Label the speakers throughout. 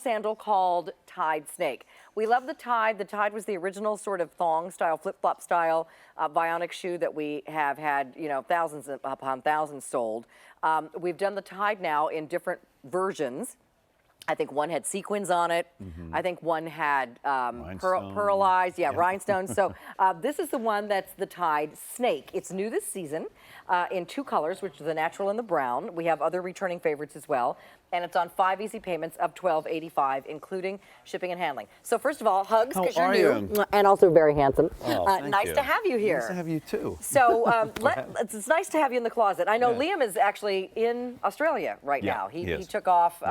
Speaker 1: sandal called Tide Snake. We love the Tide. The Tide was the original sort of thong style, flip-flop style Vionic shoe that we have had, you know, thousands upon thousands sold. We've done the Tide now in different versions. I think one had sequins on it. I think one had pearlized, rhinestones. So this is the one that's the Tide Snake. It's new this season in 2 colors, which are the natural and the brown. We have other returning favorites as well. And it's on 5 easy payments of $12.85, including shipping and handling. So first of all, hugs, because you're new. And also very handsome.
Speaker 2: Oh,
Speaker 1: nice to have you here.
Speaker 2: Nice to have you too.
Speaker 1: So it's nice to have you in the closet. I know Liam is actually in Australia right now. He took off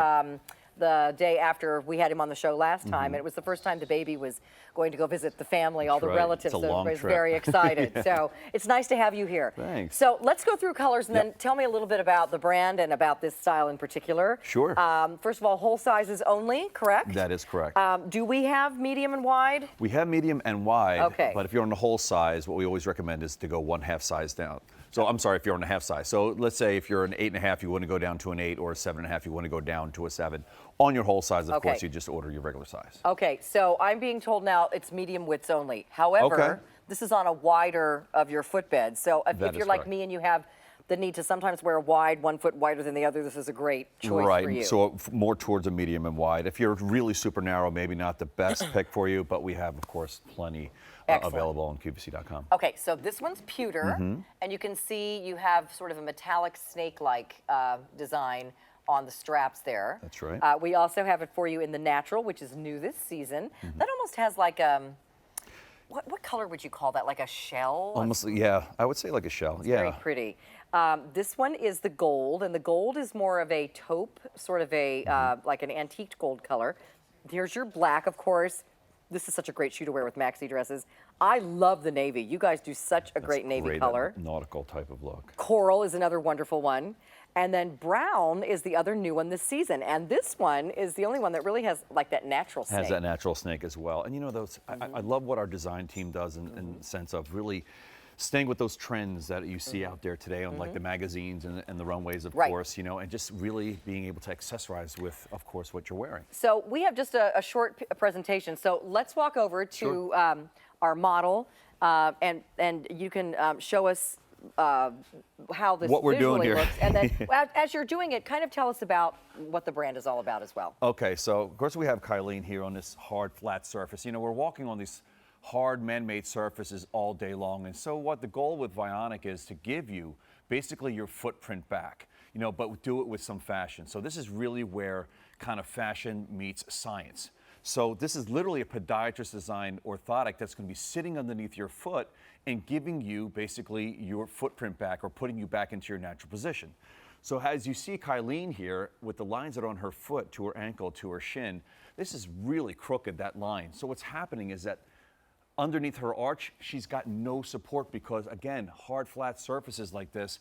Speaker 1: the day after we had him on the show last time, and it was the first time the baby was going to go visit the family, all the relatives, so everybody's very excited. So it's nice to have you here.
Speaker 2: Thanks.
Speaker 1: So let's go through colors and then tell me a little bit about the brand and about this style in particular.
Speaker 2: Sure.
Speaker 1: First of all, whole sizes only, correct?
Speaker 2: That is correct.
Speaker 1: Do we have medium and wide?
Speaker 2: We have medium and wide,
Speaker 1: Okay.
Speaker 2: But if you're on the whole size, what we always recommend is to go 1/2 size down. So I'm sorry, if you're on a half size. So let's say if you're an 8.5, you want to go down to an 8, or a 7.5, you want to go down to a 7. On your whole size, of course, you just order your regular size.
Speaker 1: Okay, so I'm being told now it's medium widths only. However, this is on a wider of your footbed. So if you're like me and you have the need to sometimes wear a wide, 1 foot wider than the other, this is a great choice for you.
Speaker 2: Right, so more towards a medium and wide. If you're really super narrow, maybe not the best pick for you, but we have, of course, plenty available on QVC.com.
Speaker 1: Okay, so this one's pewter, and you can see you have sort of a metallic snake-like design on the straps there.
Speaker 2: That's right.
Speaker 1: We also have it for you in the natural, which is new this season. That almost has like what color would you call that? Like a shell?
Speaker 2: Almost, yeah. I would say like a shell.
Speaker 1: It's very pretty. This one is the gold, and the gold is more of a taupe, sort of a like an antiqued gold color. Here's your black, of course. This is such a great shoe to wear with maxi dresses. I love the navy. You guys do such a great navy color.
Speaker 2: Nautical type of look.
Speaker 1: Coral is another wonderful one. And then brown is the other new one this season. And this one is the only one that really has like that natural snake.
Speaker 2: Has that natural snake as well. And you know, those, I love what our design team does in the sense of really staying with those trends that you see out there today on like the magazines and the runways, of course, you know, and just really being able to accessorize with, of course, what you're wearing.
Speaker 1: So we have just a short presentation. So let's walk over to our model and you can show us how this
Speaker 2: what we're doing here
Speaker 1: looks. And then as you're doing it, kind of tell us about what the brand is all about as well.
Speaker 2: Okay, so of course we have Kylene here on this hard, flat surface. You know, we're walking on these hard man-made surfaces all day long. And so what the goal with Vionic is to give you basically your footprint back, you know, but do it with some fashion. So this is really where kind of fashion meets science. So this is literally a podiatrist designed orthotic that's going to be sitting underneath your foot and giving you basically your footprint back, or putting you back into your natural position. So as you see Kylene here with the lines that are on her foot to her ankle to her shin, this is really crooked, that line. So what's happening is that underneath her arch, she's got no support because, again, hard, flat surfaces like this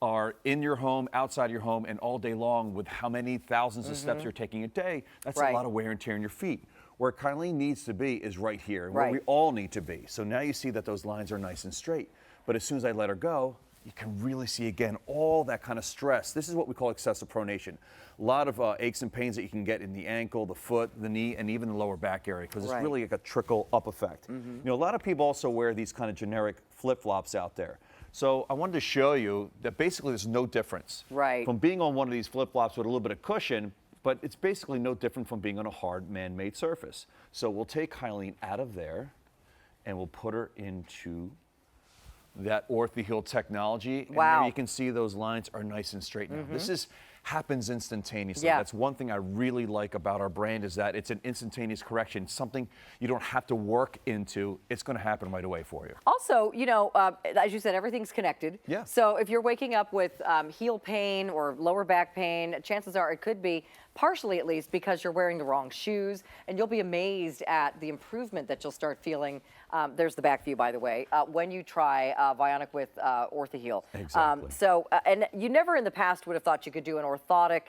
Speaker 2: are in your home, outside your home, and all day long with how many thousands of steps you're taking a day. That's a lot of wear and tear in your feet. Where Kylene needs to be is right here, where we all need to be. So now you see that those lines are nice and straight. But as soon as I let her go, you can really see, again, all that kind of stress. This is what we call excessive pronation. A lot of aches and pains that you can get in the ankle, the foot, the knee, and even the lower back area, because it's really like a trickle-up effect. You know, a lot of people also wear these kind of generic flip-flops out there. So I wanted to show you that basically there's no difference from being on one of these flip-flops with a little bit of cushion, but it's basically no different from being on a hard man-made surface. So we'll take Kylene out of there, and we'll put her into that OrthoHeal technology. And there you can see those lines are nice and straight now. This happens instantaneously. That's one thing I really like about our brand, is that it's an instantaneous correction, something you don't have to work into. It's going to happen right away for you.
Speaker 1: Also, you know, as you said, everything's connected. So if you're waking up with heel pain or lower back pain, chances are it could be partially, at least, because you're wearing the wrong shoes, and you'll be amazed at the improvement that you'll start feeling. There's the back view, by the way, when you try Vionic with OrthoHeal.
Speaker 2: Exactly.
Speaker 1: And you never in the past would have thought you could do an orthotic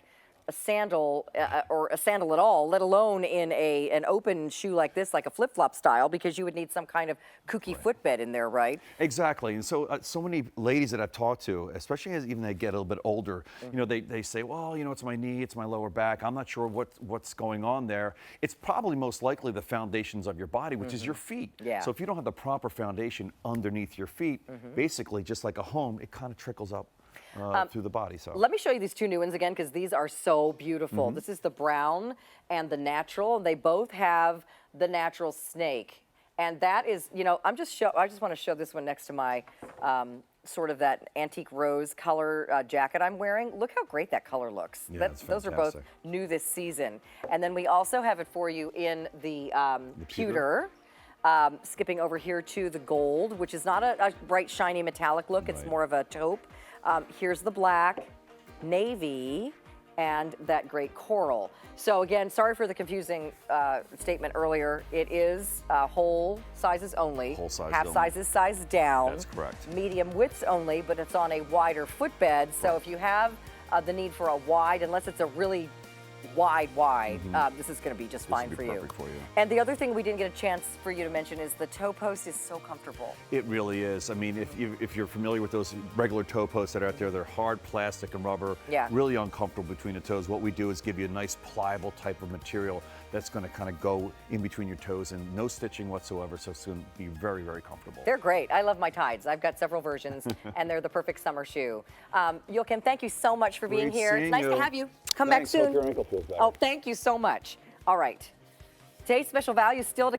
Speaker 1: a sandal or a sandal at all, let alone in an open shoe like this, like a flip-flop style, because you would need some kind of kooky footbed in there, right?
Speaker 2: Exactly, and so so many ladies that I've talked to, especially as even they get a little bit older, you know, they say, well, you know, it's my knee, it's my lower back, I'm not sure what's going on there. It's probably most likely the foundations of your body, which is your feet.
Speaker 1: Yeah.
Speaker 2: So if you don't have the proper foundation underneath your feet, basically just like a home, it kind of trickles up through the body. So
Speaker 1: Let me show you these two new ones again, because these are so beautiful. This is the brown and the natural, and they both have the natural snake. And that is, you know, I just want to show this one next to my sort of that antique rose color jacket I'm wearing. Look how great that color looks.
Speaker 2: Yeah, it's
Speaker 1: those are both
Speaker 2: fantastic.
Speaker 1: new this season. And then we also have it for you in the pewter. Skipping over here to the gold, which is not a bright, shiny metallic look. It's more of a taupe. Here's the black, navy, and that great coral. So again, sorry for the confusing statement earlier. It is whole sizes only.
Speaker 2: Whole size
Speaker 1: half
Speaker 2: only.
Speaker 1: sizes size down.
Speaker 2: That's correct.
Speaker 1: Medium widths only, but it's on a wider footbed. So if you have the need for a wide, unless it's a really wide, this is going to be just fine for you.
Speaker 2: Perfect for you.
Speaker 1: And the other thing we didn't get a chance for you to mention is the toe post is so comfortable.
Speaker 2: It really is. I mean, if you're familiar with those regular toe posts that are out there, they're hard plastic and rubber,
Speaker 1: Yeah.
Speaker 2: really uncomfortable between the toes. What we do is give you a nice pliable type of material that's going to kind of go in between your toes and no stitching whatsoever, so it's going to be very, very comfortable.
Speaker 1: They're great. I love my Tides. I've got several versions, and they're the perfect summer shoe. Joachim, thank you so much for being
Speaker 2: Great
Speaker 1: here. It's
Speaker 2: seeing
Speaker 1: nice to
Speaker 2: you.
Speaker 1: have you. Come
Speaker 2: Thanks.
Speaker 1: back soon.
Speaker 3: Hope your ankle feels better.
Speaker 1: Oh, thank you so much. All right. Today's special value is still to